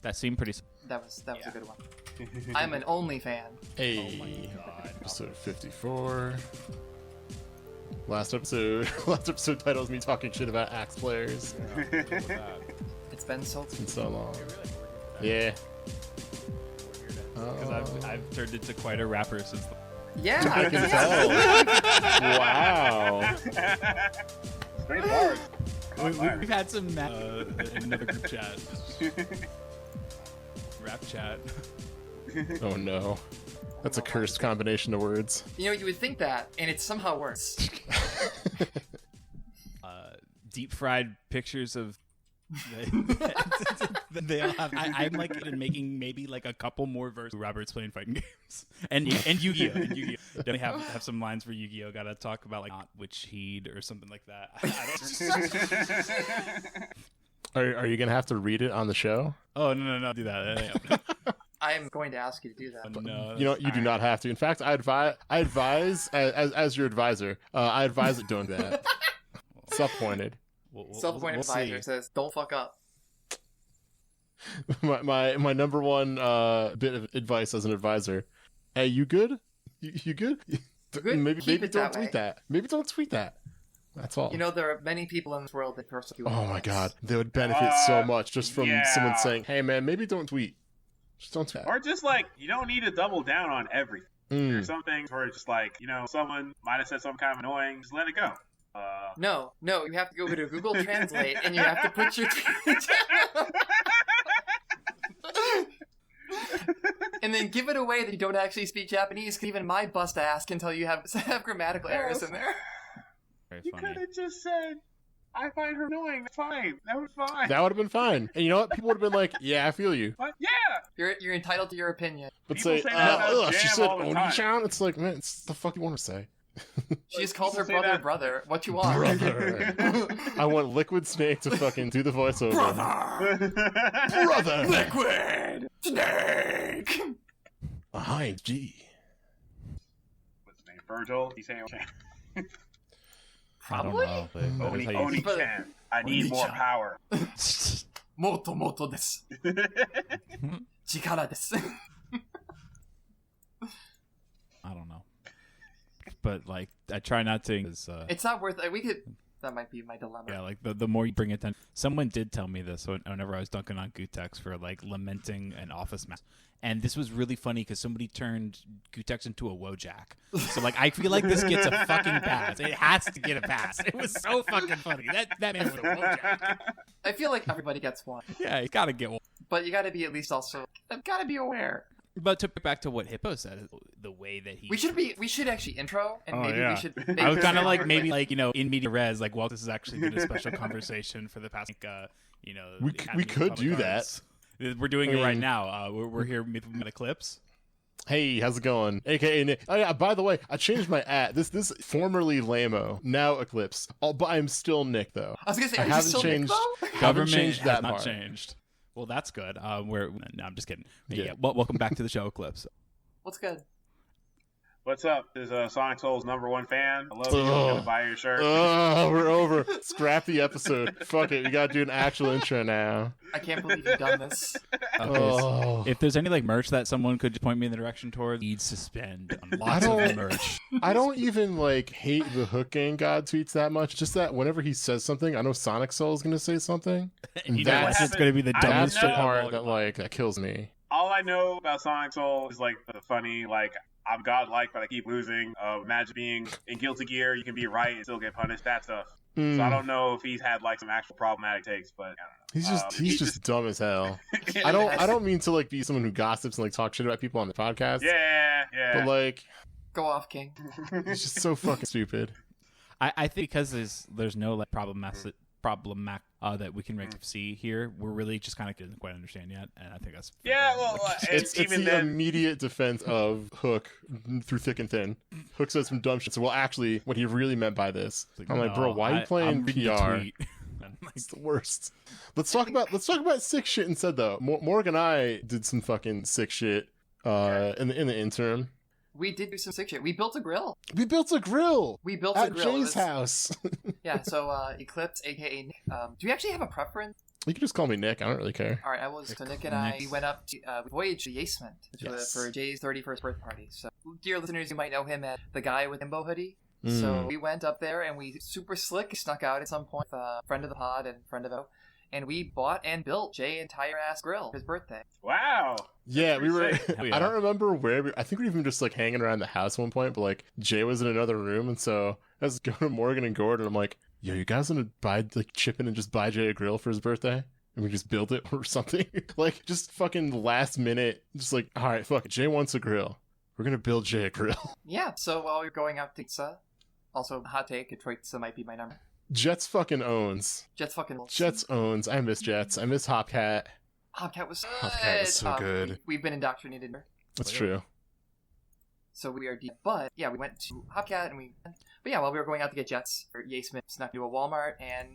That seemed pretty. That was a good one. I'm an only fan. Hey. Oh my god. Episode 54. Last episode title is me talking shit about Axe players. It's been so long. Yeah. Because I've turned into quite a rapper since. Yeah. I can tell. Wow. Great bars. We've had some in another group chat. Rap chat. Oh no. That's a cursed combination of words. You know, you would think that, and it's somehow worse. Deep fried pictures of. They all have. I'm like making maybe like a couple more verses. Robert's playing fighting games and Yu-Gi-Oh. And Yu-Gi-Oh. Definitely have some lines for Yu-Gi-Oh. Gotta talk about like not witch heed or something like that. Are you gonna have to read it on the show? Oh no, do that. I'm going to ask you to do that. No, You know, you do not have to. In fact, I advise as your advisor, I advise that don't do that. Self-pointed. Self-appointed advisor says, "Don't fuck up." My number one bit of advice as an advisor: hey, you good? You good? Good? Maybe Keep don't it that tweet way. that. Maybe don't tweet that. That's all. You know, there are many people in this world that persecute. Oh my god, they would benefit so much just from someone saying, "Hey man, maybe don't tweet." Just don't tweet. Or just like, you don't need to double down on everything. There's some things where it's just like, you know, someone might have said something kind of annoying, just let it go. No, you have to go to Google Translate and you have to put your and then give it away that you don't actually speak Japanese, because even my bust ass can tell you have grammatical errors in there. Very You funny. could have just said, I find her annoying. That's fine. That was fine. That would have been fine. And you know what? People would have been like, "Yeah, I feel you." But yeah. You're entitled to your opinion. But People say, say that about she Jam said all the time. Oni-chan. It's like, man, it's the fuck you want to say. She just called her People say brother that- brother. What you want? Brother. I want Liquid Snake to fucking do the voiceover. Brother. Liquid Snake. Hi, G. What's his name? Virgil? He's saying, Probably. I don't know, but that is how you- Oni-chan. I need more Oni-chan. power. Moto desu. Chikara desu. I don't know. But like, I try not to. It's not worth it. We could. That might be my dilemma. Yeah, like the more you bring it down. Someone did tell me this whenever I was dunking on Gutex for like lamenting an office mask. And this was really funny because somebody turned Gutex into a Wojak. So like, I feel like this gets a fucking pass. It has to get a pass. It was so fucking funny. That man was a Wojak. I feel like everybody gets one, Yeah, you gotta get one. but you got to be at least also. I've got to be aware. But to pick back to what Hippo said, the way that he We should actually intro, and maybe we should. Make I was this kind of a like conversation. maybe like, you know, in media res, like, well, this has actually been a special conversation for the past, you know, We Academy could of do Public that. Arts. We're doing it right now. We're here with Eclipse. Hey, how's it going? AKA Nick. Oh yeah, by the way, I changed my at. This formerly Lamo, now Eclipse. But I'm still Nick though. I was gonna say, I are you haven't still Nick, changed. though? Haven't Government changed has that not part. changed. Well, that's good. No, I'm just kidding. Yeah. Yeah. Well, welcome back to the show, Eclipse. What's good? What's up? This is Sonic Soul's #1 fan. I love you. I'm gonna buy your shirt. Oh, we're over. Scrap the episode. Fuck it. We gotta do an actual intro now. I can't believe you've done this. Okay, Oh. if there's any like merch that someone could point me in the direction towards, needs to spend on lots don't- of merch. I don't even like hate the Hook Gang God tweets that much. Just that whenever he says something, I know Sonic Soul is gonna say something. And you know That's- what's going to be the I dumbest That's the shit of part all that time. that kills me. All I know about Sonic Soul is like the funny, like, I'm godlike, but I keep losing. Imagine being in Guilty Gear, you can be right and still get punished. That stuff. Mm. So I don't know if he's had like some actual problematic takes, but I don't know. He's just dumb as hell. I don't mean to like be someone who gossips and like talk shit about people on the podcast. Yeah. But like, Go off, King. it's just so fucking stupid. I think because there's no like problem that we can really see here, we're really just kind of didn't quite understand yet, and I think that's Yeah, well, It's even the then. immediate defense of Hook through thick and thin. Hook says some dumb shit. So, well, actually, what he really meant by this. I'm like, bro, why are you playing I'm reading the PR? tweet. I'm like, It's the worst. Let's talk about sick shit instead, though. Morgan and I did some fucking sick shit in the interim. We did do some sick shit. We built a grill. We built a grill We built a at grill. It Jay's was- house. Yeah, so Eclipse, aka Nick. Do you actually have a preference You can just call me Nick. I don't really care. All right, so Nick and I went up to we voyaged to YASEcast, which was for Jay's 31st birthday party. So, dear listeners, you might know him as the guy with the Himbo hoodie. So we went up there and we super slick snuck out at some point with a friend of the pod and friend of O, and we bought and built Jay entire ass grill for his birthday. Wow. Yeah, we were. sick. I don't remember where. I think we were even just like hanging around the house at one point, but like Jay was in another room, and so I was going to Morgan and Gordon. I'm like, yo, you guys want to chip in and just buy Jay a grill for his birthday? And we just build it or something. Like, just fucking last minute, just like, all right, fuck it. Jay wants a grill. We're going to build Jay a grill. Yeah, so while we were going out to pizza, also hot take, Detroit pizza might be my number. Jets fucking owns. Jets owns. I miss Jets. I miss Hopcat. Hopcat was so good. We've been indoctrinated. That's true. So we are deep. But yeah, we went to Hopcat and but yeah, while we were going out to get Jets, YASEcast snuck into a Walmart and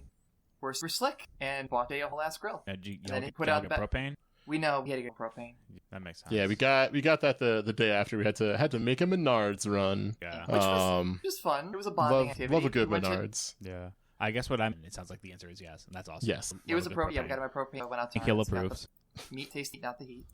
we're slick and bought a whole ass grill. Did you then he put out propane? We know we had to get propane. That makes sense. Yeah, we got that the day after. We had to make a Menards run. Yeah. Which was fun. It was a bonding activity. Love a good Menards. Yeah. I guess it sounds like the answer is yes, and that's awesome. Yes. It was yeah, we got my propane. I went out to Kill approves. Meat tasty, not the heat.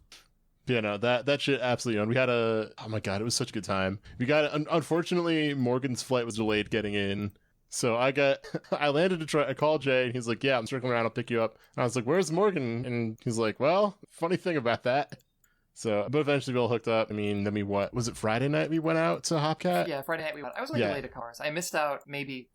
Yeah, no, that shit absolutely on. We had oh my god, it was such a good time. We got unfortunately Morgan's flight was delayed getting in. So I landed to try. I called Jay and he's like, "Yeah, I'm circling around. I'll pick you up." And I was like, "Where's Morgan?" And he's like, "Well, funny thing about that." So, but eventually we all hooked up. I mean, then was it Friday night we went out to Hopcat? Yeah, Friday night we went. I was only delayed a cars. I missed out,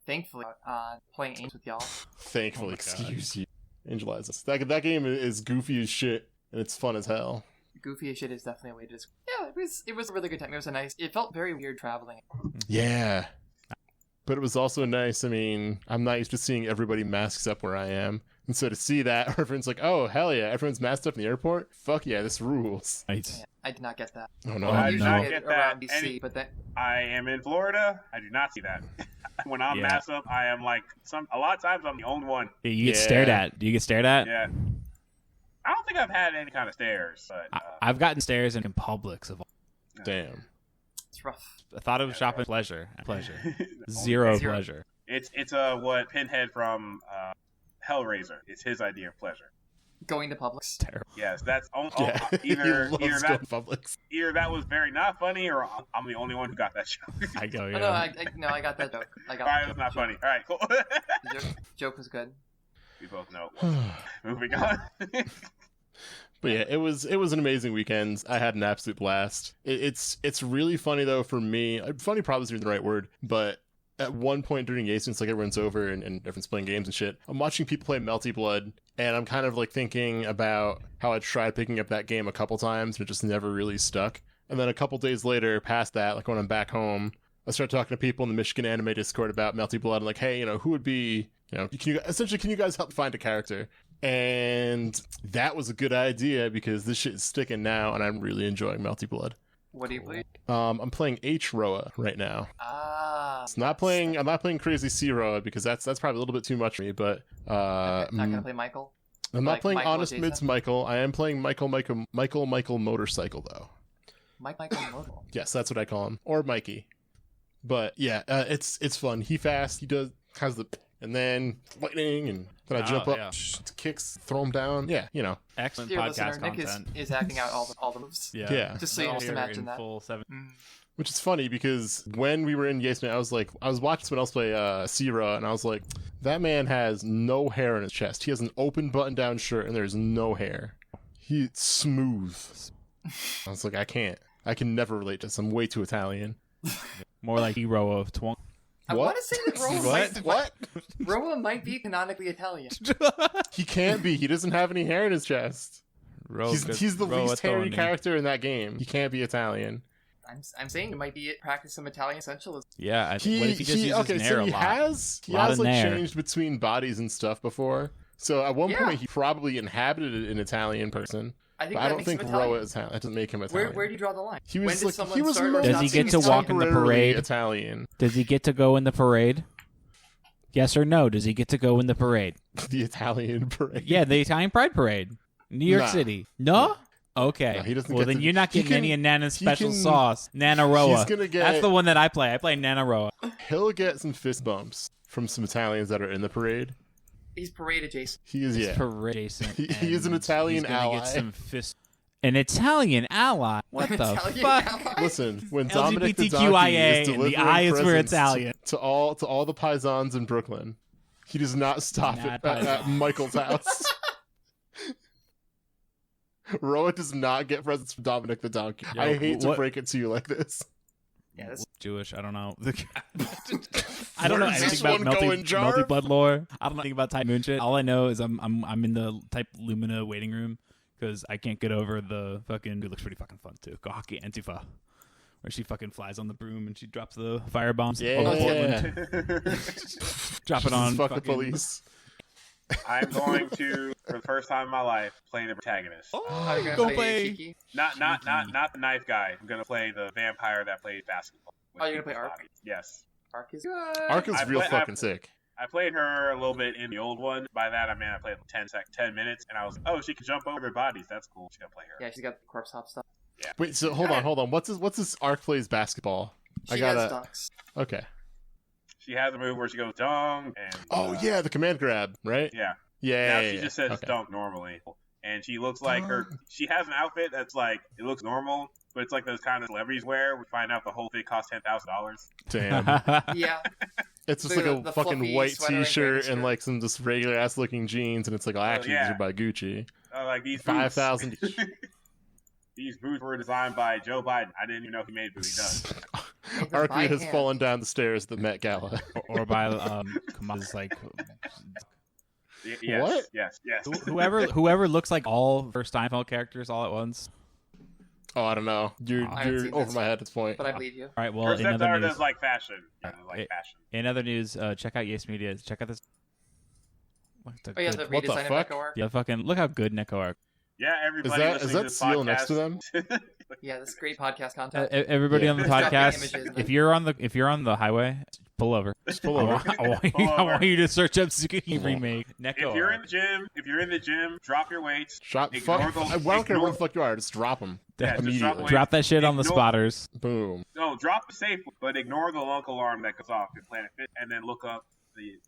thankfully, on playing Angels with y'all. Thankfully, excuse you. Angelize us. That game is goofy as shit and it's fun as hell. Goofy as shit is definitely a way to describe. Yeah, it was a really good time. It was it felt very weird traveling. Yeah. But it was also nice. I mean, I'm not used to seeing everybody masks up where I am. And so to see that, everyone's like, oh, hell yeah, everyone's masked up in the airport? Fuck yeah, this rules. Right. Yeah, I did not get that. Oh, no. I did not get that. DC, but then I am in Florida. I do not see that. When I'm masked up, I am like, a lot of times I'm the only one. Yeah, you get stared at. Do you get stared at? Yeah. I don't think I've had any kind of stares. But, I've gotten stares in Publix. Damn. It's rough. I thought it was shopping pleasure. Zero pleasure. It's what Pinhead from Hellraiser. It's his idea of pleasure. Going to Publix. Terrible. Yes, that's Either that was very not funny, or I'm the only one who got that joke. I go. Yeah. No, I got that joke. All right, it was not funny. All right, cool. The joke was good. We both know. Moving on. But yeah, it was an amazing weekend. I had an absolute blast. It's really funny though for me. Funny probably isn't the right word, but at one point during YASEcast, like everyone's over and everyone's playing games and shit, I'm watching people play Melty Blood, and I'm kind of like thinking about how I tried picking up that game a couple times, and it just never really stuck. And then a couple days later, past that, like when I'm back home, I start talking to people in the Michigan Anime Discord about Melty Blood, and like, hey, who would be, can you guys help find a character? And that was a good idea because this shit is sticking now, and I'm really enjoying Melty Blood. What do you play? I'm playing H Roa right now. I'm not playing Crazy C Roa because that's probably a little bit too much for me. But not gonna play Michael. I'm not playing Honest Mids Michael. I am playing Michael Motorcycle though. Michael Motorcycle. Yes, that's what I call him, or Mikey. But yeah, it's fun. He fast. He has the and then lightning, and then I jump up, kicks, throw him down. Yeah, Excellent Dear podcast listener, content. Nick is acting out all the moves. Yeah. Just so you just imagine that. Full 7. Which is funny because when we were in YASEcast, I was watching someone else play Sierra, and I was like, that man has no hair on his chest. He has an open button-down shirt, and there's no hair. He's smooth. I was like, I can never relate to this. I'm way too Italian. More like hero of Twunk. I want to say that What? Roa might be canonically Italian. He can't be. He doesn't have any hair in his chest. He's the least hairy character in that game. He can't be Italian. I'm saying it might be practice some Italian essentialism. Yeah, what if he just uses nair a lot? He has like changed between bodies and stuff before. So at one point he probably inhabited an Italian person. I don't think Roa is Italian. That doesn't make him Italian. Where do you draw the line? He was Does he get to walk in the parade? Italian. Does he get to go in the parade? Yes or no? Does he get to go in the parade? The Italian parade. Yeah, the Italian Pride Parade, New York City. No. Okay. No, he doesn't well, then you're not getting any of Nana's special sauce. Nana Roa. That's the one that I play. I play Nana Roa. He'll get some fist bumps from some Italians that are in the parade. He's parade adjacent. He is, yeah. Parade adjacent. He is an Italian he's gonna ally. Get some An Italian ally? What the fuck? Ally? Listen, when Dominic the Donkey LGBTQIA is and delivering the I is for presents Italian. to all the paisans in Brooklyn, he does not stop at Michael's house. Roa does not get presents from Dominic the Donkey. Yo, I hate to break it to you like this. Yeah, that's Jewish. I don't know. I don't know Where's this anything about one going, Jarv? multi-blood lore. I don't know anything about Type Moon shit. All I know is I'm in the Type Lumina waiting room because I can't get over the fucking. It looks pretty fucking fun too. Kohaki Antifa, where she fucking flies on the broom and she drops the fire bombs over Portland. Drop it on fucking police. I'm going to, for the first time in my life, play the protagonist. you're gonna go play play. Shiki? Not the knife guy. I'm gonna play the vampire that plays basketball. Oh, you're gonna play Ark? Yes. Ark is good. Ark is real fucking sick. I played her a little bit in the old one. By that I mean I played 10 minutes, and I was she can jump over bodies. That's cool. She's gonna play her. Yeah, she's got the corpse hop stuff. Yeah. Wait, so hold on. What's this Ark plays basketball? She has dunks. Okay. She has a move where she goes dunk and yeah, the command grab, right? Yeah. Yeah. Now she just says dunk normally. And she looks like she has an outfit that's like, it looks normal, but it's like those kind of celebrities wear. We find out the whole thing costs $10,000. Damn. Yeah. It's just like a the fucking white t-shirt and shirt. like some just regular ass looking jeans, and it's like, actually, these are by Gucci. Like these 5,000 each. These boots were designed by Joe Biden. I didn't even know he made boots. He does. Arky has fallen down the stairs at the Met Gala. or by Kamal's like. Yes, what? Yes. Whoever looks like all first Steinfeld characters all at once. Oh, I don't know. You're over my head at this point. But I believe you. All right. Well, Her in other stepdaughter news, does like fashion. Fashion. In other news, check out Yes Media. Check out this. The redesign what the of fuck? Neko Arc. Yeah, fucking look how good Neko Arc. Yeah, everybody. Is that this seal podcast. next to them? Yeah, this is great podcast content. Everybody on the There's podcast, images, if you're on the highway, pull over. Just pull over. I want you to search up Tsukuki remake. Neko If you're Arc. if you're in the gym, drop your weights. I don't care where the fuck you are. Just drop them. Yeah, immediately. Drop that shit on the Ignore- spotters. Boom. No, drop the safe, but ignore the lunk alarm that goes off in Planet Fit, and then look up the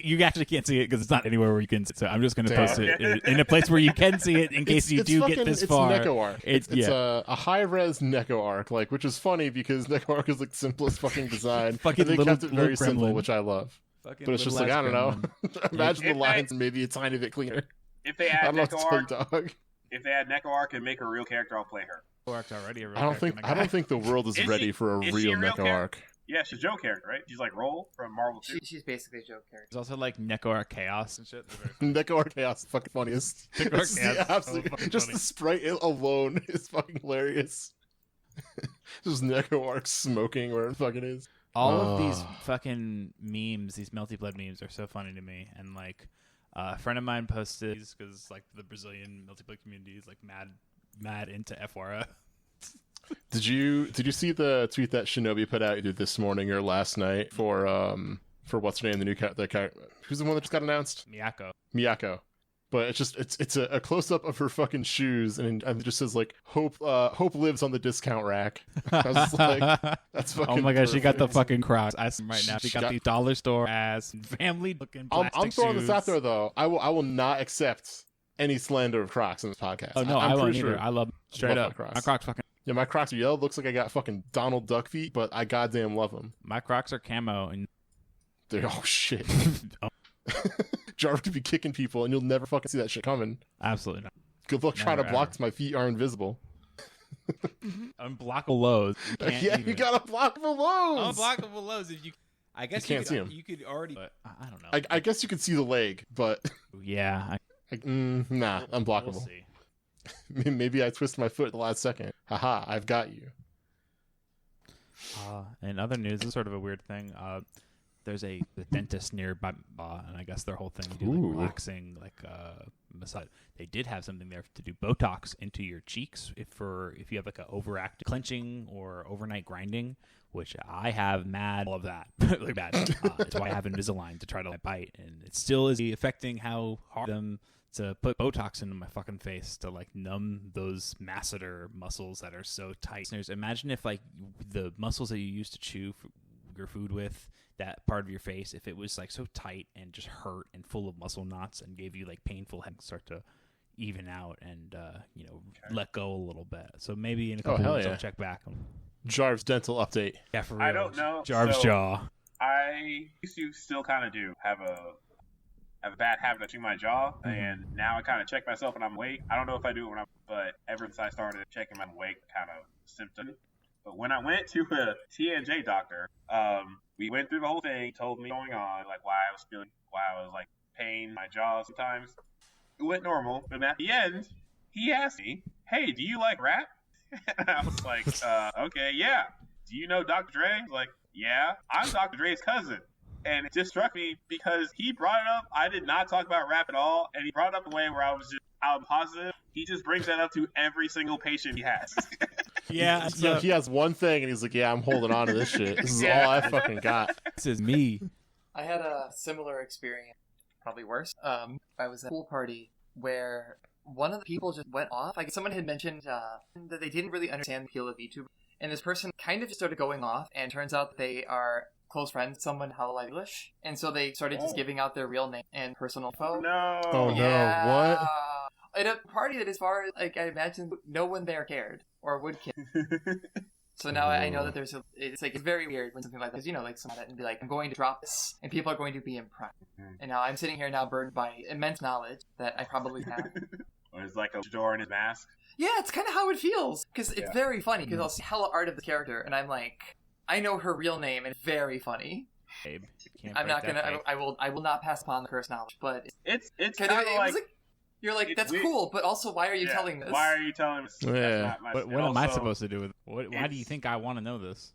You actually can't see it because it's not anywhere where you can see it. So I'm just going to Damn. post it in a place where you can see it in case you do get this far. It's Neko Arc. It's yeah. a high-res Neko Arc, which is funny because Neko Arc is like simplest fucking design. Fucking and they little- kept it very little simple, gremlin. which I love. Fucking But it's just little like, I ass don't know. gremlin. Imagine If the they- lines maybe a tiny bit cleaner. if they I add don't know what to Neko tell you, Arc, dog. if they add Neko Arc and make her a real character, I'll play her. Arc's already a real I don't character, think my guy. the world is Is ready she- for a is she real a real Neko character? Arc. Yeah, she's a Joe character, right? She's like Roll from Marvel 2. She's basically a joke character. There's also like Neko Arc Chaos and shit. Neko Arc Chaos is fucking funniest. Neko Arc It's Chaos the is so absolute- fucking just funny. the sprite alone is fucking hilarious. Just Neko Arc smoking where it fucking is. All of these fucking memes, these Melty Blood memes, are so funny to me. And like, a friend of mine posted these because like the Brazilian Melty Blood community is like mad into Fwara. Did you see the tweet that Shinobi put out either this morning or last night for what's her name, the new who's the one that just got announced? Miyako. But it's a close up of her fucking shoes, and it just says like hope lives on the discount rack. I was just like, that's fucking. Oh my gosh, she got the perfect. fucking Crocs. I see right now. She got these dollar store ass family looking plastic I'm throwing shoes. this out there though. I will not accept any slander of Crocs in this podcast. Oh no, I'm I won't pretty either. sure- I love straight love up. my Crocs. My Crocs fucking. Yeah, my Crocs are yellow. Looks like I got fucking Donald Duck feet, but I goddamn love them. My Crocs are camo and. They're shit. Oh, Jarv could be kicking people, and you'll never fucking see that shit coming. absolutely not. Good luck trying to Never, block ever. 'cause my feet are invisible. Unblockable lows. You got to block the lows. Unblockable lows. If you, I guess You can't see 'em. You could already. But I don't know. I guess you could see the leg, but Yeah. nah, unblockable. We'll see. Maybe I twisted my foot at the last second. Haha, I've got you. In other news, this is sort of a weird thing. There's the dentist nearby, and I guess their whole thing do like Ooh. relaxing, like massage. They did have something there to do Botox into your cheeks if you have like a overactive clenching or overnight grinding, which I have all of that, like bad. That's why I have Invisalign to try to bite, and it still is affecting how hard them to put Botox into my fucking face to like numb those masseter muscles that are so tight. Listeners, imagine if like the muscles that you use to chew your food with that part of your face, if it was like so tight and just hurt and full of muscle knots and gave you like painful head, start to even out and let go a little bit. So maybe in a couple weeks I'll check back. Jarv's dental update. Yeah, for real. I don't know. Jarv's jaw. I used to still kind of do have a bad habit of checking my jaw, and now I kind of check myself when I'm awake. I don't know if I do it when but ever since I started checking my awake kind of symptom. But when I went to a TNJ doctor, we went through the whole thing, told me what's going on, like why I was like pain my jaw sometimes. It went normal, but at the end, he asked me, "Hey, do you like rap?" And I was like, "Okay, yeah." "Do you know Dr. Dre?" I was like, "Yeah, I'm Dr. Dre's cousin." And it just struck me because he brought it up. I did not talk about rap at all, and he brought it up in a way where I'm positive. He just brings that up to every single patient he has. Yeah, he has one thing, and he's like, "Yeah, I'm holding on to this shit. This is all I fucking got." This is me. I had a similar experience, probably worse. I was at a pool party where one of the people just went off. Like someone had mentioned that they didn't really understand the appeal of VTuber, and this person kind of just started going off. And turns out that they are close friends with someone how like English, and so they started just giving out their real name and personal info. No. Oh Yeah. no! What? At a party that, as far as like I imagine, no one there cared or would care. So now I know that it's very weird when something like that, because like someone and be like, "I'm going to drop this," and people are going to be impressed. And now I'm sitting here now burdened by immense knowledge that I probably have. Or it's like a door in his mask. Yeah, it's kind of how it feels, because it's very funny, because I'll see hella art of the character, and I'm like, I know her real name, and it's very funny. Babe, I'm not gonna. I will not pass upon the cursed knowledge, but it's kind kind of like you're like, that's cool, but also why are you telling this? Why are you telling us? Yeah. But what am I supposed to do with it? Why do you think I want to know this?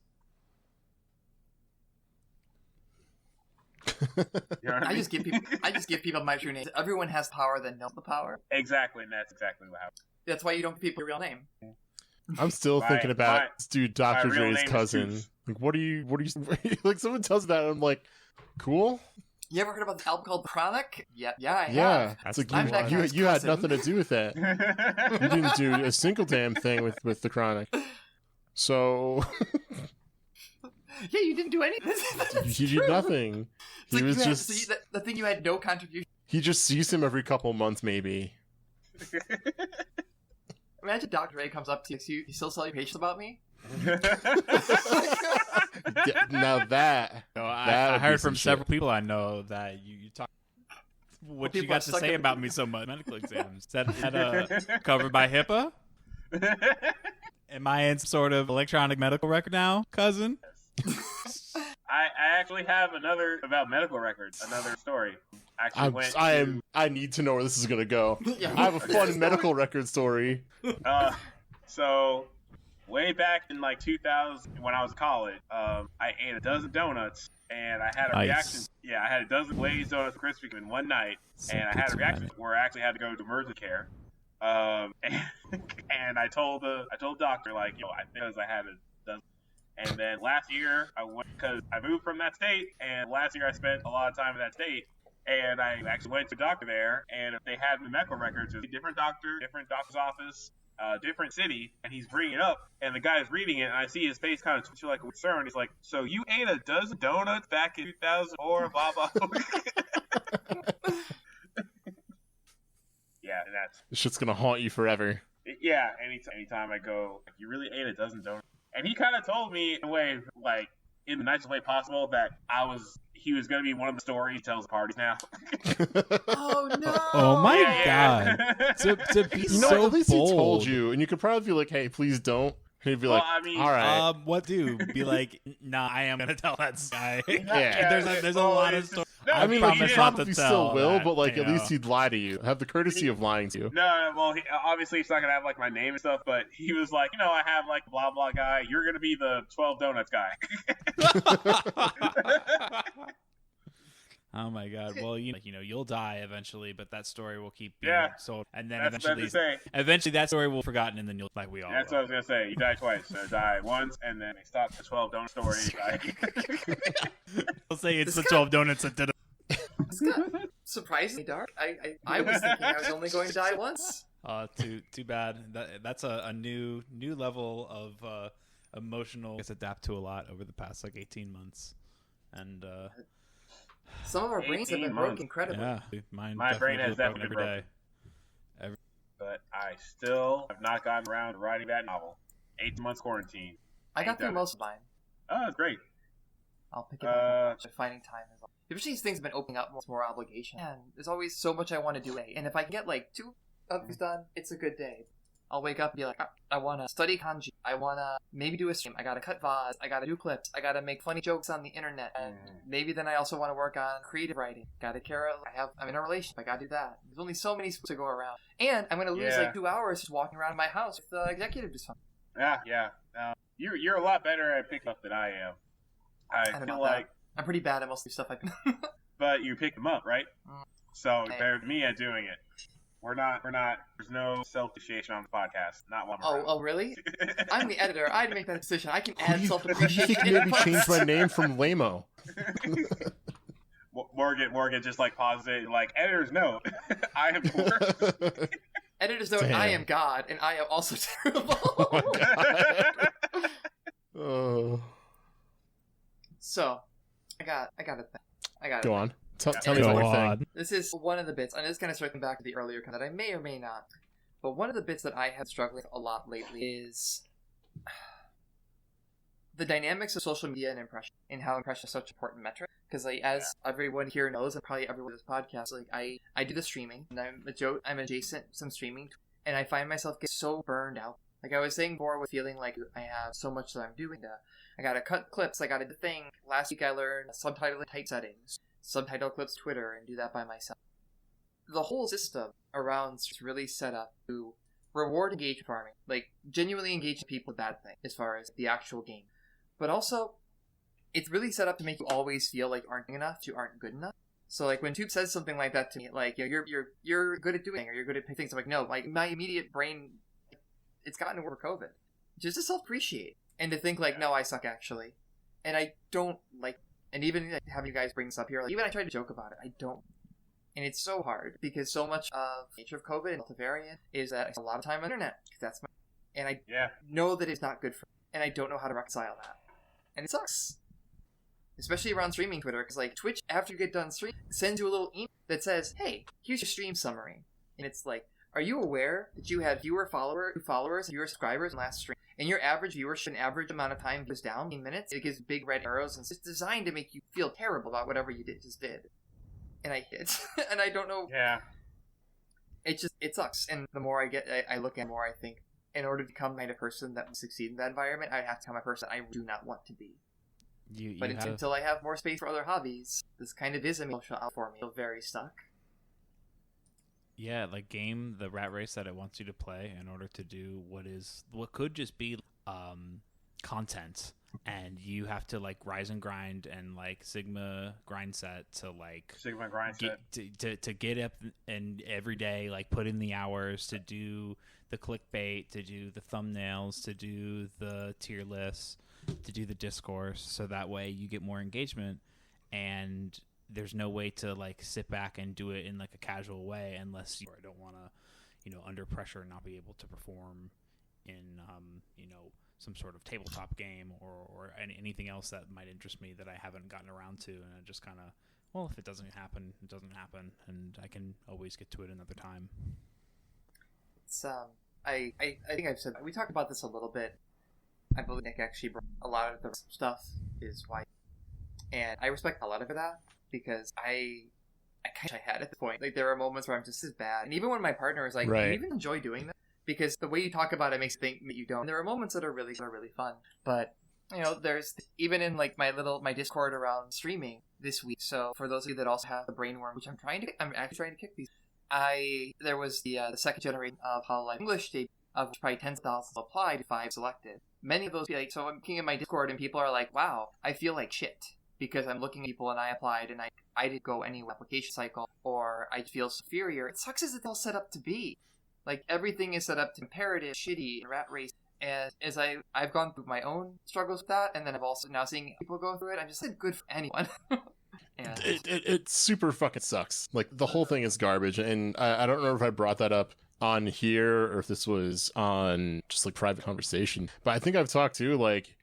You know what I mean? I just give people my true name. Everyone has power, then know the power. Exactly, and that's exactly what happened. That's why you don't give people your real name. I'm still thinking about this dude, Dr. my real Dre's name is cousin. Toops. Like, what are you? Like, someone tells me that, and I'm like, cool. You ever heard about this album called The Chronic? Yeah, I have. Yeah, it's like I'm that guy's you had cousin. nothing to do with that. You didn't do a single damn thing with the Chronic. So Yeah, you didn't do anything. he did nothing. It's He like was you just had, the thing you had no contribution. he just sees him every couple months, maybe. Imagine Dr. Ray comes up to you. You still sell your patients about me? Now that I heard from several people I know that you talk. What you people got to are say stuck about me so much? Medical exams. Is that covered by HIPAA? Am I in some sort of electronic medical record now, cousin? I actually have another about medical records. Another story. I need to know where this is gonna go. Yeah. I have a fun medical record story. So way back in like 2000 when I was in college, I ate a dozen donuts and I had a reaction. Yeah, I had a dozen glazed donuts for Krispy Kreme in one night, and I had a reaction where I actually had to go to emergency care. And I told the doctor, like, because I had a dozen. And then last year I went, because I moved from that state, and last year I spent a lot of time in that state. And I actually went to a doctor there, and if they had the medical records, it was a different doctor's office, different city, and he's bringing it up, and the guy's reading it, and I see his face kind of twitch like a concern. He's like, "So you ate a dozen donuts back in 2004, blah blah." Yeah, and that's This shit's gonna haunt you forever. yeah. Anytime I go, like, "You really ate a dozen donuts," and he kind of told me in a way, like, in the nicest way possible, that he was going to be one of the stories he tells the parties now. Oh no! Oh my Yeah. god! To be You know, so at least bold. he told you, and you could probably be like, "Hey, please don't." And he'd be Well, like, I mean, "All right." What do? Be like, nah, I am gonna tell that guy. Yeah. There's a lot of stories. No, I mean, promise like, he not to probably tell still will, that, but like, you at least know. he'd lie to you. Have the courtesy of lying to you. No, well, obviously he's not gonna have like my name and stuff, but he was like, I have like blah blah guy. You're gonna be the 12 donuts guy. Oh my god! Well, you'll die eventually, but that story will keep being sold, and then That's what I eventually that story will be forgotten, and then you'll like we all. That's what I was gonna say. You die twice. So die once, and then they stop the 12 donut story. I'll say it's the 12 donuts that did it. It's got surprisingly dark. I was thinking I was only going to die once. Too bad. That's a new level of emotional. I guess adapt to a lot over the past like 18 months. and some of our brains have 18 been broken months. incredibly. yeah, mine My brain definitely has broken definitely been every day. But I still have not gotten around to writing that novel. 8 months quarantine. I got through done it. most of mine. Oh, it's great. I'll pick it up. Finding time is. Especially these things have been opening up more obligation. And there's always so much I want to do. And if I can get like 2 of these done, it's a good day. I'll wake up and be like, I want to study kanji. I want to maybe do a stream. I got to cut VODs. I got to do clips. I got to make funny jokes on the internet. And maybe then I also want to work on creative writing. Got to care. I'm in a relationship. I got to do that. There's only so many to go around. And I'm going to lose like 2 hours just walking around my house with the executive dysfunction. Yeah. You're a lot better at picking up than I am. I feel like I'm pretty bad at most of the stuff I do. But you pick them up, right? So better than me at doing it. We're not. There's no self-appreciation on the podcast. Not one. Oh, really? I'm the editor. I had to make that decision. I can add Who do you self-appreciation. think made me change my name from Lamo? Morgan just like pauses it, like editor's note. I am poor. Editor's note. Damn. I am God, and I am also terrible. Oh my god. Oh. So, I got a thing. Go on. Tell me Go about your on. thing. This is one of the bits, and this is kind of circling back to the earlier comment that I may or may not. But one of the bits that I have struggled with a lot lately is the dynamics of social media and impression, and how impression is such an important metric. Because as everyone here knows, and probably everyone in this podcast, like I do the streaming, and I'm adjacent to some streaming, and I find myself getting so burned out. Like I was saying before, with feeling like I have so much that I'm doing. I gotta cut clips. I gotta do the thing. Last week I learned subtitle type settings, subtitle clips Twitter, and do that by myself. The whole system around is really set up to reward engagement farming, like genuinely engage people with that thing as far as the actual game. But also, it's really set up to make you always feel like you aren't good enough, you aren't good enough. So like when Toops says something like that to me, like you're good at doing, or you're good at things, I'm like, no, like my immediate brain, it's gotten over COVID. Just to self-appreciate and to think like, no, I suck actually, and I don't like. And even like, having you guys bring this up here, like, even I try to joke about it, I don't. And it's so hard because so much of the nature of COVID and Delta variant is that I spend a lot of time on the internet. That's my, and I know that it's not good for me, and I don't know how to reconcile that. And it sucks. Especially around streaming Twitter, because like Twitch, after you get done streaming, sends you a little email that says, hey, here's your stream summary. And it's like, are you aware that you had fewer followers and fewer subscribers in last stream? And your average viewership, an average amount of time goes down 15 minutes. It gives big red arrows, and it's designed to make you feel terrible about whatever you just did. And I hit, and I don't know. Yeah. It sucks. And the more I look at, the more I think, in order to become the kind of person that would succeed in that environment, I'd have to become a person I do not want to be. Until I have more space for other hobbies, this kind of is a emotional out for me. I feel very stuck. Yeah, like game the rat race that it wants you to play in order to do what could just be content, and you have to like rise and grind and like Sigma grind set to get up and every day like put in the hours to do the clickbait, to do the thumbnails, to do the tier lists, to do the discourse, so that way you get more engagement. And there's no way to like sit back and do it in like a casual way unless you don't want to, under pressure not be able to perform in, some sort of tabletop game or anything else that might interest me that I haven't gotten around to. And I just kind of, well, if it doesn't happen, it doesn't happen, and I can always get to it another time. It's I think I've said that. We talked about this a little bit. I believe Nick actually brought a lot of the stuff is why, and I respect a lot of that. Because I kind of had at the point. Like, there are moments where I'm just as bad. And even when my partner is like, do you even enjoy doing that? Because the way you talk about it makes me think that you don't. And there are moments that are really fun. But, there's, even in, like, my Discord around streaming this week. So, for those of you that also have the brainworm, which I'm actually trying to kick these. There was the second generation of Hololive English debut, of which probably tens of thousands applied, 5 selected. Many of those, like, so I'm looking at my Discord and people are like, wow, I feel like shit. Because I'm looking at people and I applied and I didn't go any application cycle, or I feel superior. It sucks as it's all set up to be. Like, everything is set up to imperative, shitty, and rat race. And as I've gone through my own struggles with that, and then I've also now seeing people go through it, I'm just like, good for anyone. And It super fucking sucks. Like, the whole thing is garbage. And I don't remember if I brought that up on here or if this was on just like private conversation. But I think I've talked to, like,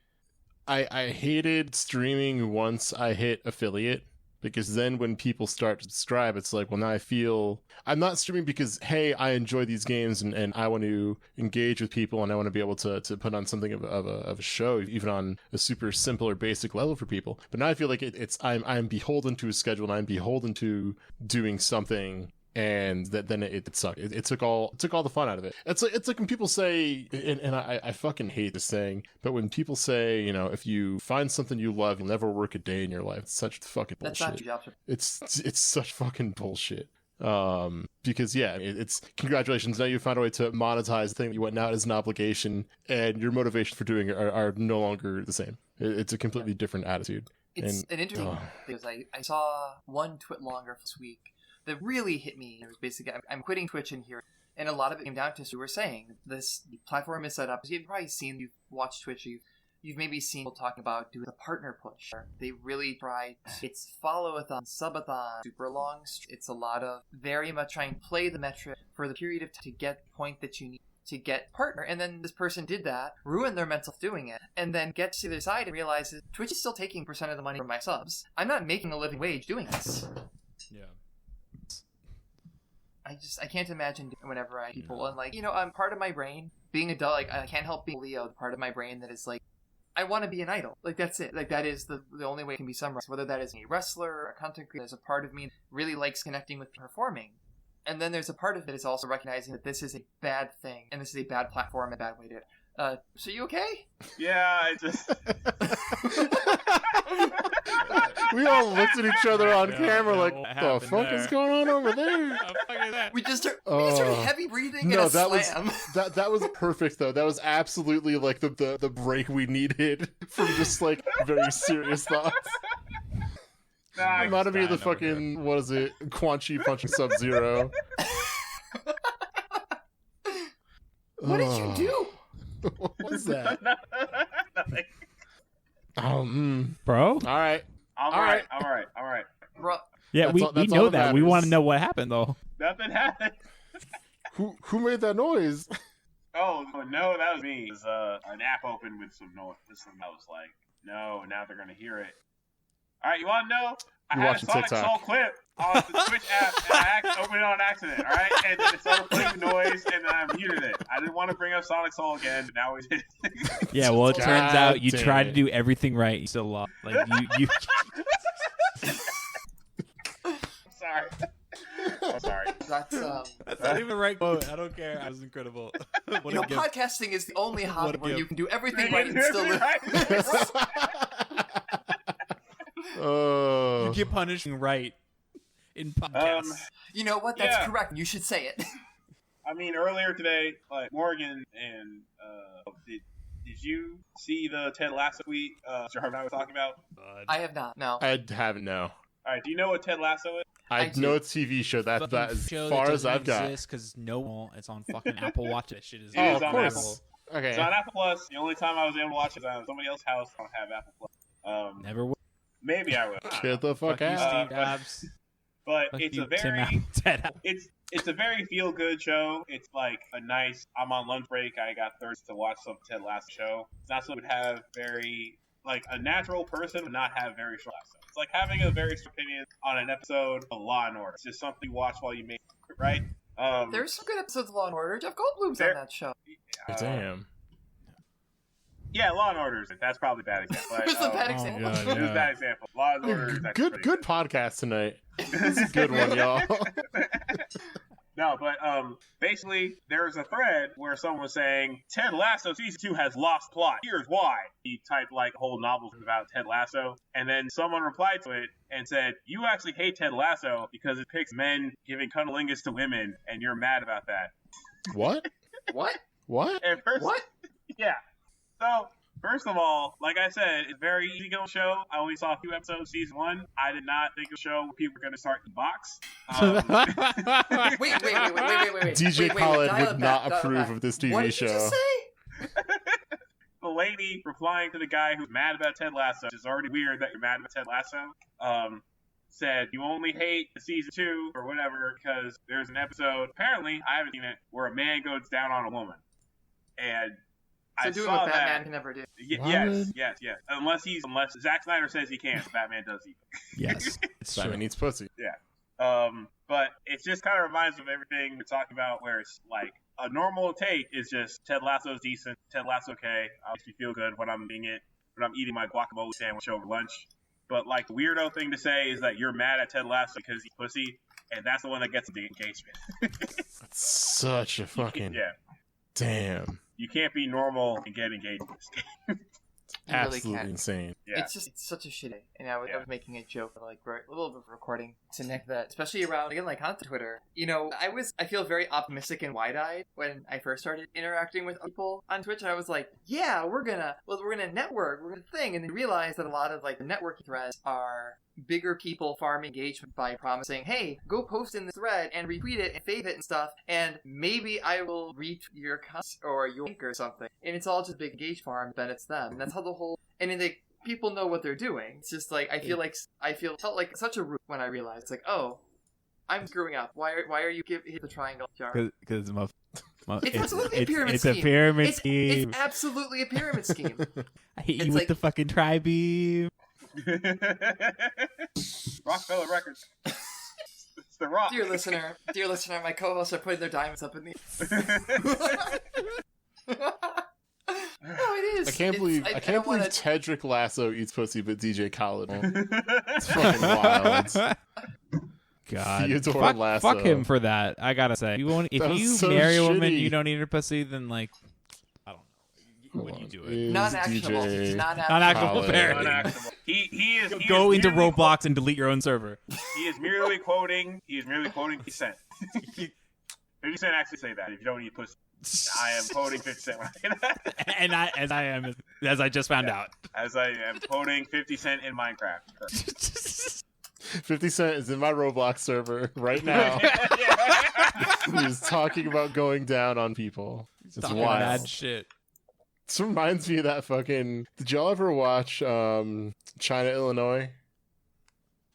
I hated streaming once I hit affiliate, because then when people start to subscribe, it's like, well, now I feel I'm not streaming because, hey, I enjoy these games and I want to engage with people and I want to be able to put on something of a show, even on a super simple or basic level for people. But now I feel like I'm beholden to a schedule and I'm beholden to doing something. And then it sucked. It took all the fun out of it. It's like when people say, and I fucking hate this saying, but when people say, you know, if you find something you love, you'll never work a day in your life. It's such fucking bullshit. That's not your job. It's such fucking bullshit. Because yeah, it's congratulations. Now you found a way to monetize the thing that you went out as an obligation, and your motivation for doing it are no longer the same. It's a completely different attitude. It's an interesting because I saw one twit longer this week that really hit me. It was basically, I'm quitting Twitch in here. And a lot of it came down to, as you were saying, this platform is set up. You've probably seen, you've watched Twitch, you've maybe seen people talking about doing the partner push. They really try, it's follow-a-thon, sub-a-thon, super long. It's a lot of very much trying to play the metric for the period of time to get the point that you need to get partner. And then this person did that, ruined their mental doing it, and then gets to the other side and realizes Twitch is still taking % of the money from my subs. I'm not making a living wage doing this. Yeah. I can't imagine whenever I people and like, you know, I'm part of my brain being adult, like I can't help being Leo, the part of my brain that is like, I want to be an idol. Like that's it. Like that is the only way it can be summarized. Whether that is a wrestler or a content creator, there's a part of me that really likes connecting with performing. And then there's a part of it is also recognizing that this is a bad thing and this is a bad platform, a bad way to so you okay? Yeah, I just we all looked at each other on camera like, what the fuck is going on over there? We just started heavy breathing and a slam. That was perfect though. That was absolutely like the break we needed from just like very serious thoughts. nah, Reminded me of the fucking, what is it, Quan Chi punching Sub-Zero. What did you do? What was that? Bro? Alright. All right. Bro, Yeah, That's we all- that's know all that that. We matters. want to know what happened, though. Nothing happened. Who made that noise? Oh no, that was me. It was an app opened with some noise. I was like, no, now they're gonna hear it. All right, you want to know? I You're had a watching Sonic TikTok. Soul clip on the Twitch app, and I opened it on accident. All right, and then it started playing noise, and then I muted it. I didn't want to bring up Sonic Soul again, but now we did. Yeah, well, it God turns out you damn tried it. to do everything right. You still lost. Like, you Sorry. I'm sorry. that's That's not even the right quote. I don't care. I was incredible. you know, podcasting is the only hobby where gift. you can do everything right and still live. You get punishing right in podcasts. You know what? That's Yeah. correct. You should say it. I mean, earlier today, like Morgan and did you see the Ted Lasso tweet Jarv and I was talking about? I have not. No. I haven't, no. All right, do you know what Ted Lasso is? I do. know it's a TV show. That's as far as I've got. Because it's on fucking Apple Watch. That shit is. It is of on course. Apple. Okay. It's on Apple Plus. The only time I was able to watch it was at somebody else's house. I don't have Apple Plus. Never will. Maybe I will. Get the fuck Fuck you, out. Steve Jobs. But Fuck it's you, a Tim very Allen, Ted Allen. it's a very feel good show. It's like a nice. I'm on lunch break. I got thirsty to watch some Ted Lasso show. It's not something that would have very like a natural person would not have very strong. Lasso. It's like having a very strong opinion on an episode of Law and Order. It's just something you watch while you make it, right? There's some good episodes of Law and Order. Jeff Goldblum's on that show. Damn. Yeah, Law and Order. That's probably a bad example. It was a bad Oh, example. God, It was a yeah. bad example. Law and Order. Is actually pretty Good podcast tonight. This is a good one, y'all. No, but basically, there's a thread where someone was saying Ted Lasso season 2 has lost plot. Here's why. He typed like whole novels about Ted Lasso, and then someone replied to it and said, "You actually hate Ted Lasso because it picks men giving cunnilingus to women, and you're mad about that." What? What? What? And first, What? Yeah. So, first of all, like I said, it's a very easygoing show. I only saw a few episodes of season 1. I did not think a show where people were going to start to box. Wait. DJ Wait, Khaled dial would it not back, dial it approve back. of this What TV did show. you just say? The lady replying to the guy who's mad about Ted Lasso, which is already weird that you're mad about Ted Lasso, said you only hate the season 2 or whatever because there's an episode, apparently, I haven't seen it, where a man goes down on a woman. And So I doing saw what Batman that. can never do. Yes. Unless Zack Snyder says he can't, Batman does either. Yes, it's Batman true. needs pussy. But it just kind of reminds me of everything we're talking about, where it's like a normal take is just Ted Lasso's decent, Ted Lasso okay, makes me feel good when I'm eating my guacamole sandwich over lunch. But like the weirdo thing to say is that you're mad at Ted Lasso because he's pussy, and that's the one that gets the engagement. That's such a fucking damn. You can't be normal and get engaged in this game. You really Absolutely can't. insane. Yeah. It's such a shit day. And I was making a joke, like a little bit of recording to Nick that, especially around again like on Twitter. You know, I feel very optimistic and wide-eyed when I first started interacting with people on Twitch. I was like, yeah, we're gonna network, we're gonna thing, and then realize that a lot of like the networking threads are bigger people farm engagement by promising, hey, go post in this thread and retweet it and fave it and stuff, and maybe I will reach your cuss or your link or something. And it's all just big engage farm, then it's them. And that's how the whole, and then people know what they're doing. It's just like, felt like such a root when I realized, it's like, oh, I'm screwing up. Why are you hit the triangle, Jar? Because It's absolutely a pyramid it's scheme. a pyramid scheme. It's absolutely a pyramid scheme. I hit you it's with like- the fucking tri-beam. Rockefeller Records. It's the Rock. Dear listener, my co-hosts are putting their diamonds up in the No, it is. I can't believe don't wanna- Tedrick Lasso eats pussy, but DJ Khaled won't. It's fucking wild. God, Theodore Lasso. fuck him for that. I gotta say, if That was you so marry a woman, shitty. you don't eat her pussy. Then like, I don't know. When you do it, Is non-actionable. DJ It's non-actionable Khaled. parody. Unactionable. He is Go into merely Roblox and delete your own server. He is merely quoting 50 Cent. 50 Cent actually say that. If you don't eat pussy, I am quoting 50 Cent when I say that. And as I just found out. As I am quoting 50 Cent in Minecraft. 50 Cent is in my Roblox server right now. He's talking about going down on people. It's Talking wild. Mad shit. This reminds me of that fucking... Did y'all ever watch China, Illinois?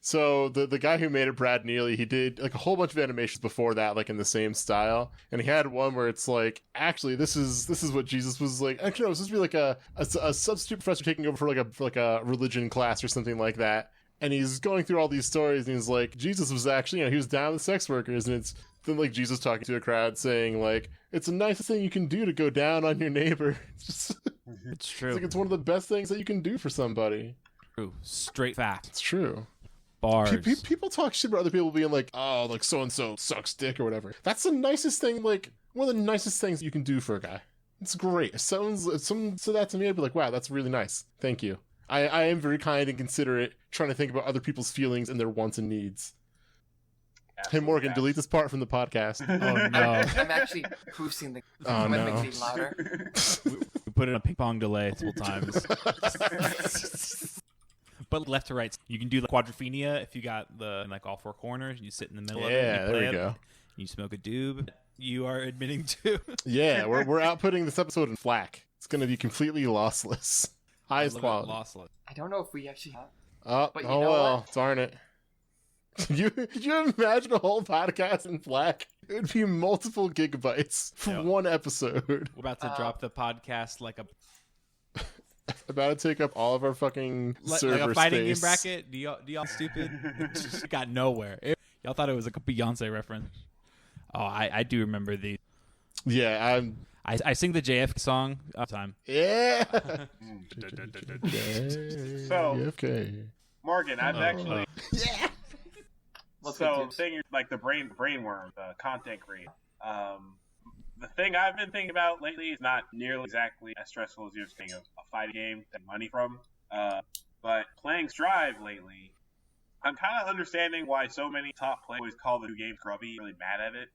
So the guy who made it, Brad Neely, he did like a whole bunch of animations before that, like in the same style. And he had one where it's like, actually, this is what Jesus was like. Actually, no, it was supposed to be like a substitute professor taking over for like a religion class or something like that. And he's going through all these stories, and he's like, Jesus was actually, he was down with sex workers, and it's then like Jesus talking to a crowd saying like, it's the nicest thing you can do to go down on your neighbor. It's true. It's like it's one of the best things that you can do for somebody. True. Straight fact. It's true. Bars. People talk shit about other people being like, oh, like so and so sucks dick or whatever. That's the nicest thing, like one of the nicest things you can do for a guy. It's great. If someone said that to me, I'd be like, wow, that's really nice. Thank you. I am very kind and considerate, trying to think about other people's feelings and their wants and needs. Hey, Morgan, delete this part from the podcast. Oh no. I'm actually boosting the Oh, when no. it makes it louder. We put in a ping pong delay multiple times. But left to right, you can do the quadrophenia if you got the like all four corners. You sit in the middle of it. Yeah, You there play we it, go. You smoke a doob. You are admitting to. Yeah, we're outputting this episode in FLAC. It's going to be completely lossless. Highest quality. Lossless. I don't know if we actually have. Oh, But you oh know well, what? darn it. Could you imagine a whole podcast in FLAC? It would be multiple gigabytes for Yeah. one episode. We're about to drop the podcast like a About to take up all of our fucking server like a fighting space. game bracket. Do y'all stupid? It just got nowhere. Y'all thought it was like a Beyonce reference. Oh, I do remember the. Yeah, I sing the JF song all the time. yeah. So- okay. Morgan, I've actually. Let's So, go, thing like the brainworm, the content creator. The thing I've been thinking about lately is not nearly exactly as stressful as you're thinking of a fighting game to get money from. But playing Strive lately, I'm kind of understanding why so many top players always call the new game grubby, really mad at it.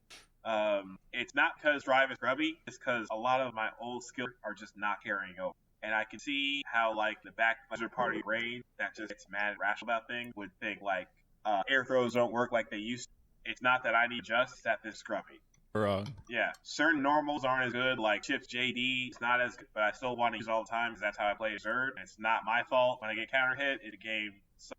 It's not because Strive is grubby, it's because a lot of my old skills are just not carrying over. And I can see how, like, the back party brain that just gets mad and rational about things would think, like, air throws don't work like they used to. It's not that I need just, it's that this is grubby. Wrong. Yeah, certain normals aren't as good, like Chips JD, it's not as good, but I still want to use it all the time because that's how I play Zerd. And it's not my fault when I get counter hit in a game. So,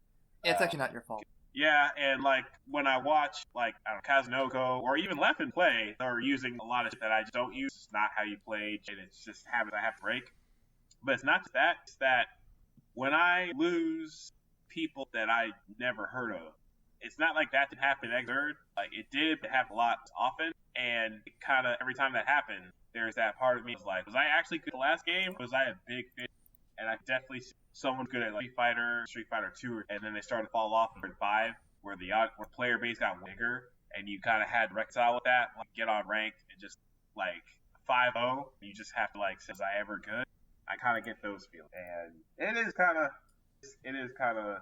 It's actually not your fault. Yeah, and like when I watch like I don't know, Kazunoko or even Leffen play, they're using a lot of shit that I just don't use. It's not how you play, and it's just habits I have to break. But it's not just that; it's that when I lose people that I never heard of, it's not like that didn't happen at third. Like it did happen a lot often, and kind of every time that happened, there's that part of me was like, was I actually good the last game? Was I a big fish? And I definitely see someone good at like Street Fighter 2, and then they started to fall off in 5, where the player base got bigger, and you kind of had to reconcile with that, like get on ranked and just like 5-0, you just have to like, was I ever good? I kind of get those feelings, and it is kind of,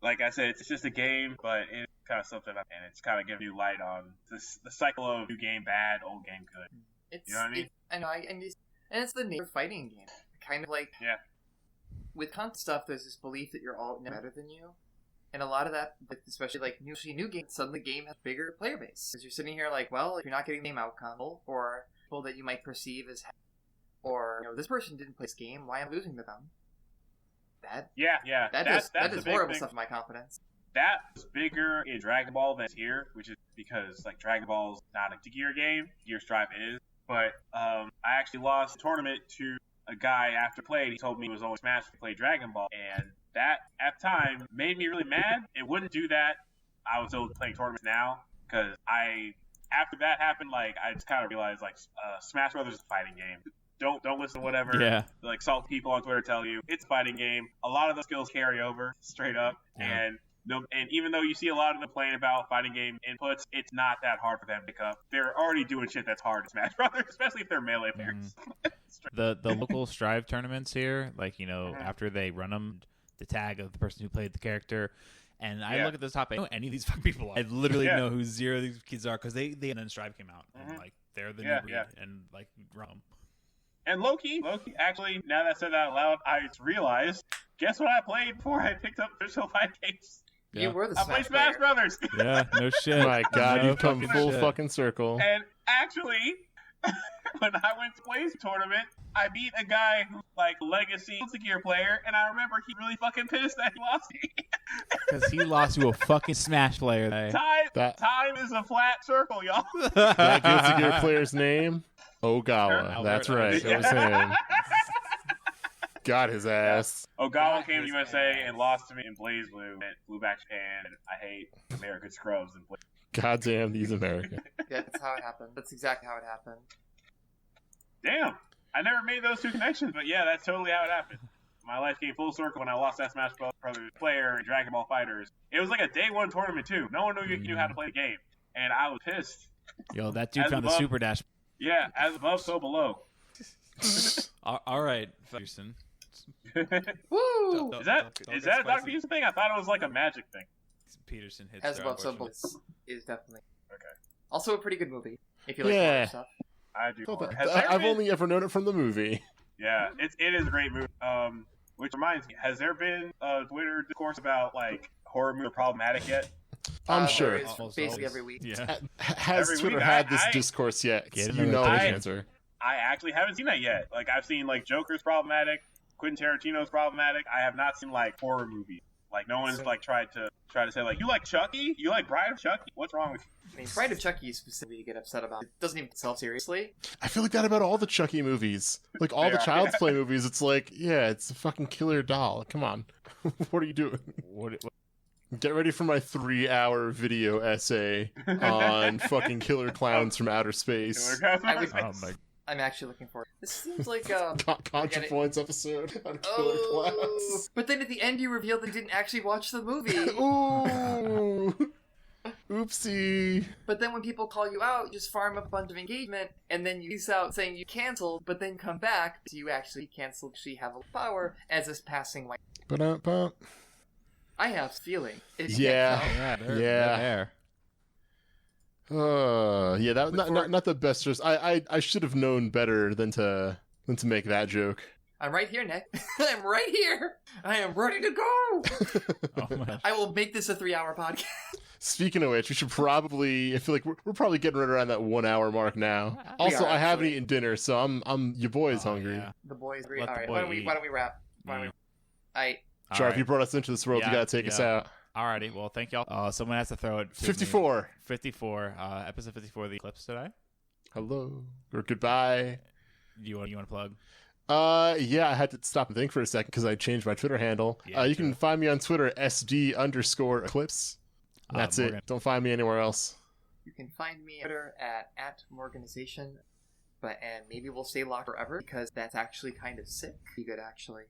like I said, it's just a game, but it's kind of something, and it's kind of giving you light on the cycle of new game bad, old game good. You know what I mean? I know, and it's the nature of fighting game. Kind of like, with constant stuff, there's this belief that you're all better than you, and a lot of that, especially like new games, suddenly the game has a bigger player base, because you're sitting here like, well, if you're not getting the same outcome, or people that you might perceive as, or this person didn't play this game, why am I losing to them? That is horrible stuff to my confidence. That's bigger in Dragon Ball than here, which is because like Dragon Ball's not a Gear game, Gear Strive is, but I actually lost a tournament to a guy after played. He told me he was only Smash to play Dragon Ball, and that at the time made me really mad. It wouldn't do that. I was still playing tournaments now because after that happened, like I just kind of realized like Smash Brothers is a fighting game. Don't listen to whatever like salty people on Twitter tell you. It's a fighting game. A lot of the skills carry over straight up, and even though you see a lot of them playing about fighting game inputs, it's not that hard for them to pick up. They're already doing shit that's hard in Smash Brothers, especially if they're melee players. The local Strive tournaments here, like after they run them, the tag of the person who played the character, and I look at the top. I don't know any of these fucking people. I literally know who zero of these kids are because they and then Strive came out and like they're the new breed and like rum. And Loki, actually, now that I said that out loud, I realized, guess what I played before I picked up Visual Fight games? Yeah. You were the I played Smash Brothers. Yeah, no shit. My God, you've come full fucking circle. And actually, when I went to Blaze tournament, I beat a guy who's like legacy Gear player, and I remember he really fucking pissed that he lost me. Because he lost to a fucking Smash player. Time is a flat circle, y'all. That Guilty Gear player's name? Ogawa. That's right. It was him. Got his ass. Ogawa came to USA and lost to me in Blaze Blue and flew back to Japan. And I hate American scrubs and Blaze. Goddamn these Americans. Yeah, that's how it happened. That's exactly how it happened. Damn. I never made those two connections, but yeah, that's totally how it happened. My life came full circle when I lost that Smash Brothers player in Dragon Ball FighterZ. It was like a day one tournament too. No one knew how to play the game, and I was pissed. Yo, that dude found the super dash. Yeah, as above, so below. All right, Peterson. Woo! Is that a Dr. Peterson thing? I thought it was like a magic thing. Peterson hits as above, so below is definitely okay. Also a pretty good movie if you like horror stuff. I do. I've only ever known it from the movie. Yeah, it is a great movie. Which reminds me, has there been a Twitter discourse about like horror movies are problematic yet? I'm sure. Basically every week. Yeah. Has Twitter had this discourse yet? You know the answer. I actually haven't seen that yet. Like I've seen like Joker's problematic, Quentin Tarantino's problematic. I have not seen like horror movies. Like no one's like tried to say like you like Chucky? You like Bride of Chucky? What's wrong with you? I mean, Bride of Chucky specifically you get upset about. It doesn't even take itself seriously. I feel like that about all the Chucky movies. Like all the Child's Play movies, it's like, yeah, it's a fucking killer doll. Come on. What are you doing? What? Get ready for my 3-hour video essay on fucking killer clowns from outer space. I'm actually looking forward. This seems like ContraPoints episode on killer clowns. But then at the end you reveal that you didn't actually watch the movie. Ooh. Oopsie. But then when people call you out, you just farm up a bunch of engagement, and then you use out saying you canceled, but then come back, so you actually canceled, so you have a power as this passing white. I have feeling. Yeah. That not the best. I should have known better than to make that joke. I'm right here, Nick. I'm right here. I am ready to go. I will make this a 3-hour podcast. Speaking of which, we should probably. I feel like we're probably getting right around that 1 hour mark now. Also, I haven't eaten dinner, so I'm your boy's hungry. Yeah. The boy's hungry. All right, why don't we wrap? Jarv, you brought us into this world. You gotta take us out. Alrighty, well, thank y'all. Someone has to throw it. 54. 54. Episode 54 of the Eclipse today. Hello or goodbye. You want to plug? Yeah, I had to stop and think for a second because I changed my Twitter handle. Yeah, you can find me on Twitter, SD_Eclipse. That's it. Morgan. Don't find me anywhere else. You can find me on Twitter at Morganization, and maybe we'll stay locked forever because that's actually kind of sick. Pretty good, actually.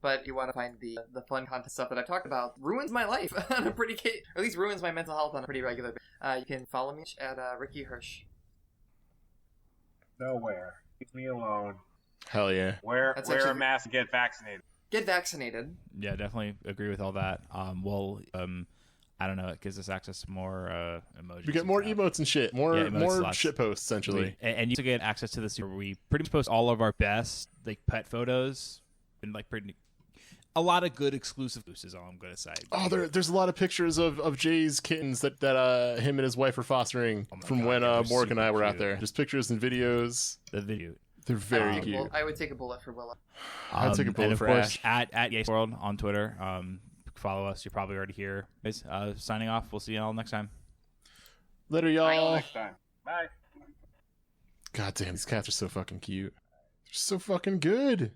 But if you want to find the fun content stuff that I've talked about, ruins my life on a pretty, or at least ruins my mental health on a pretty regular basis. You can follow me at Ricky Hirsch. Nowhere. Leave me alone. Hell yeah. Wear a mask and get vaccinated. Get vaccinated. Yeah, definitely agree with all that. I don't know. It gives us access to more emojis. We get more emotes and shit. More shit posts, essentially. And you also get access to this where we pretty much post all of our best like pet photos and like a lot of good exclusive is all I'm gonna say. Oh, there's a lot of pictures of Jay's kittens that him and his wife are fostering from when Morgan and I were out there. Just pictures and videos. The video. They're very cute. I would take a bullet for Willow. I'd take a bullet and of for course, Ash. at YASEworld on Twitter. Follow us. You're probably already here. Signing off. We'll see you all next time. Later, y'all. Next time. Bye. God damn, these cats are so fucking cute. They're so fucking good.